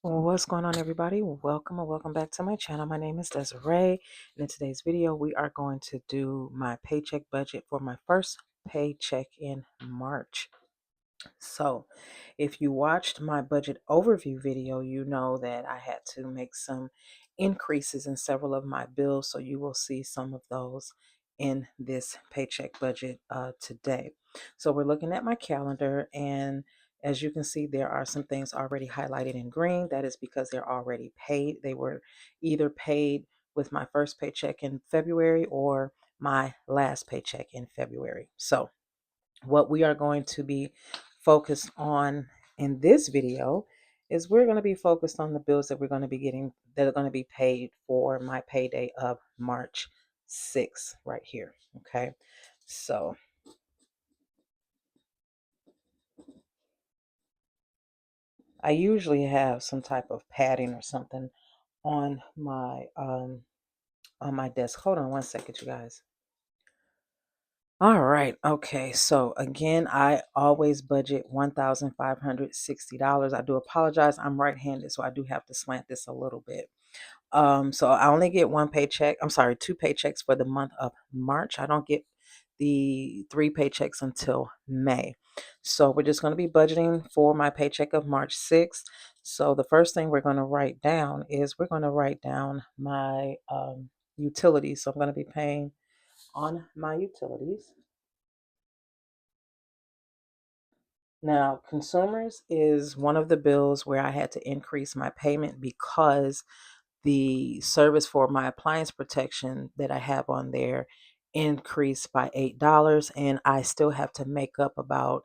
What's going on, everybody? Welcome and welcome back to my channel. My name is Desiree, and in today's video, we are going to do my paycheck budget for my first paycheck in March. So, if you watched my budget overview video, you know that I had to make some increases in several of my bills. So, you will see some of those in this paycheck budget today. So, we're looking at my calendar, and as you can see, there are some things already highlighted in green. That is because they're already paid. They were either paid with my first paycheck in February or my last paycheck in February. So, what we are going to be focused on in this video is we're going to be focused on the bills that we're going to be getting that are going to be paid for my payday of March 6th right here. Okay. So I usually have some type of padding or something on my desk. Hold on one second, you guys. All right. Okay. So again, I always budget $1,560. I do apologize. I'm right-handed, so I do have to slant this a little bit. So I only get one paycheck. I'm sorry, two paychecks for the month of March. I don't get the three paychecks until May. So we're just going to be budgeting for my paycheck of March 6th. So the first thing we're going to write down is we're going to write down my utilities. So I'm going to be paying on my utilities. Now, consumers is one of the bills where I had to increase my payment because the service for my appliance protection that I have on there increased by $8, and I still have to make up about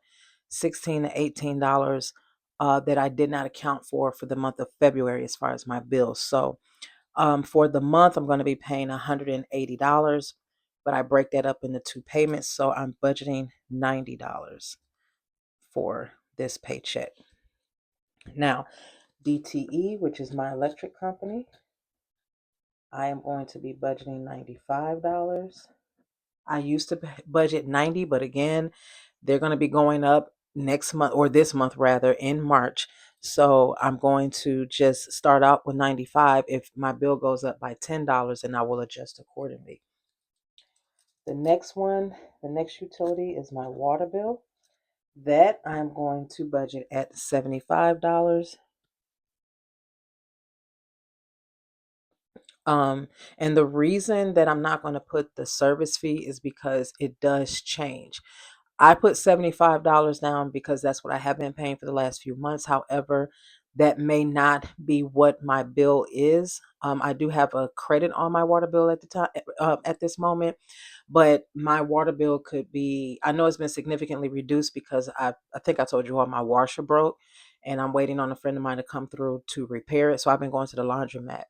$16 to $18 that I did not account for the month of February as far as my bills. So for the month, I'm going to be paying $180, but I break that up into two payments, so I'm budgeting $90 for this paycheck. Now, DTE, which is my electric company, I am going to be budgeting $95. I used to budget 90, but again, they're going to be going up next month or this month rather in March. So I'm going to just start out with 95. If my bill goes up by $10, then I will adjust accordingly. The next one, the next utility is my water bill. That I'm going to budget at $75. Um, and the reason that I'm not going to put the service fee is because it does change. I put $75 down because that's what I have been paying for the last few months. However, that may not be what my bill is. I do have a credit on my water bill at the time at this moment, but my water bill could be. I know it's been significantly reduced because I think I told you all my washer broke, and I'm waiting on a friend of mine to come through to repair it. So I've been going to the laundromat.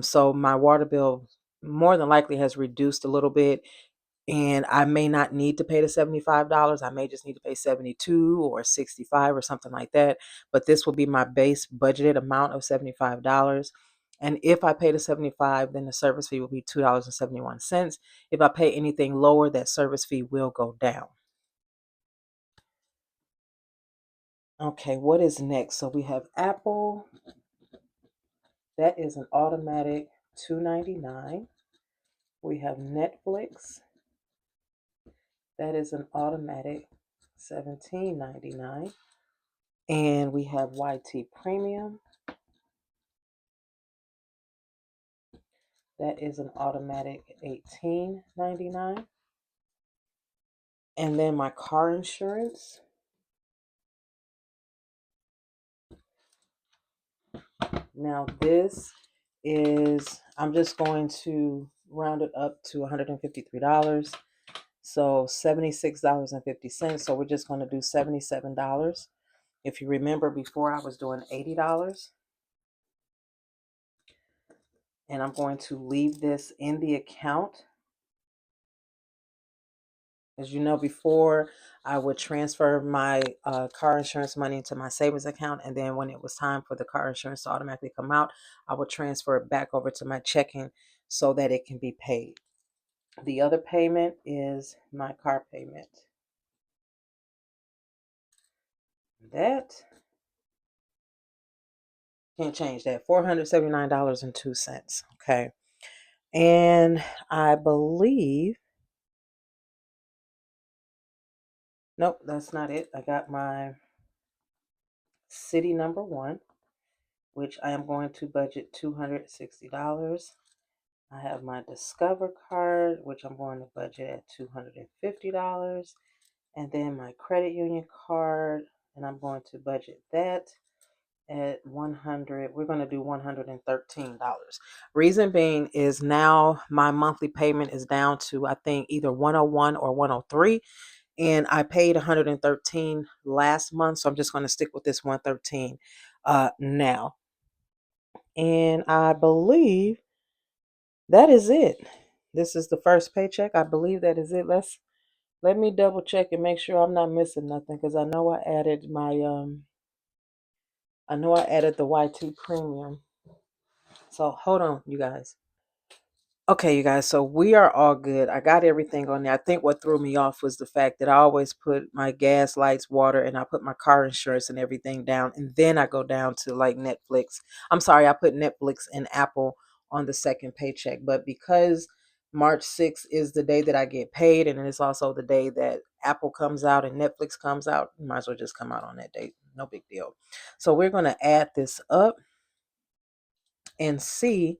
So my water bill more than likely has reduced a little bit, and I may not need to pay the $75. I may just need to pay 72 or 65 or something like that. But this will be my base budgeted amount of $75. And if I pay the 75, then the service fee will be $2.71. If I pay anything lower, that service fee will go down. Okay, what is next? So we have Apple. That is an automatic $2.99. We have Netflix. That is an automatic $17.99. And we have YT Premium. That is an automatic $18.99. And then my car insurance. Now this is, I'm just going to round it up to $153. So $76.50. So we're just going to do $77. If you remember, before I was doing $80. And I'm going to leave this in the account. As you know, before I would transfer my car insurance money into my savings account, and then when it was time for the car insurance to automatically come out, I would transfer it back over to my checking so that it can be paid. The other payment is my car payment. That Can't change that. $479.02. Okay. And I believe, nope, that's not it. I got my city number one, which I am going to budget $260. I have my Discover card, which I'm going to budget at $250. And then my credit union card, and I'm going to budget that at 100. We're going to do $113. Reason being is now my monthly payment is down to, I think, either 101 or 103, and I paid 113 last month, so I'm just going to stick with this 113 now. And I believe that is it. This is the first paycheck. I believe that is it. Let me double check and make sure I'm not missing nothing, because I know I added the Y2 premium. So hold on, you guys. Okay, you guys, so we are all good. I got everything on there. I think what threw me off was the fact that I always put my gas, lights, water, and I put my car insurance and everything down. And then I go down to like Netflix. I'm sorry, I put Netflix and Apple on the second paycheck. But because March 6th is the day that I get paid, and it's also the day that Apple comes out and Netflix comes out, you might as well just come out on that date. No big deal. So we're going to add this up and see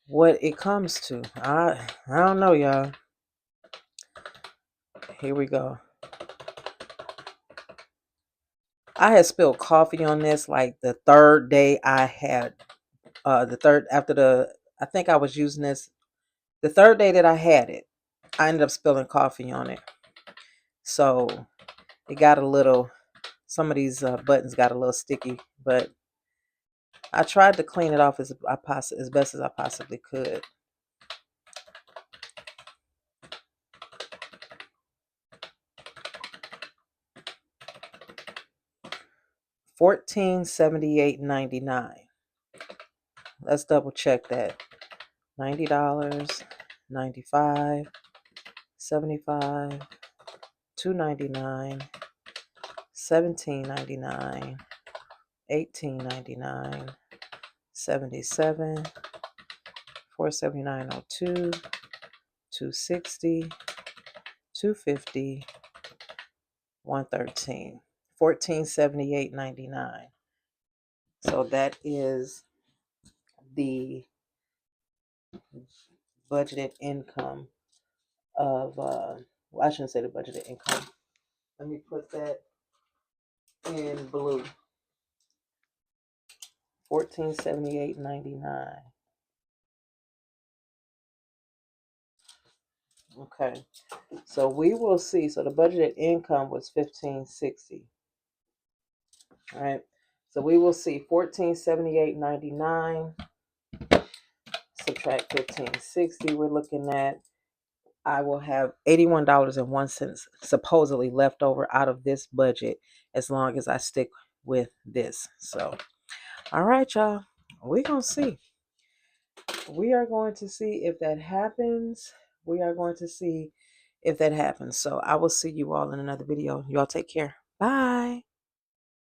what it comes to. I don't know, y'all. Here we go. I had spilled coffee on this like the third day I had the third after the I think I was using this the third day that I had it. I ended up spilling coffee on it. So it got a little, some of these buttons got a little sticky, but I tried to clean it off as best as I possibly could. $1478.99. Let's double check that. $90, 95, 75, $2.99, $17.99, $18.99, 77, $479.02, $260, $250, $113, $1478.99. So that is the budgeted income of well, I shouldn't say the budgeted income. Let me put that in blue. $1478.99. Okay. So we will see. So the budgeted income was $1560. All right. So we will see $1478.99. Subtract $1560. We're looking at, I will have $81.01 supposedly left over out of this budget as long as I stick with this. So all right, y'all. We're gonna see. We are going to see if that happens. We are going to see if that happens. So I will see you all in another video. Y'all take care. Bye.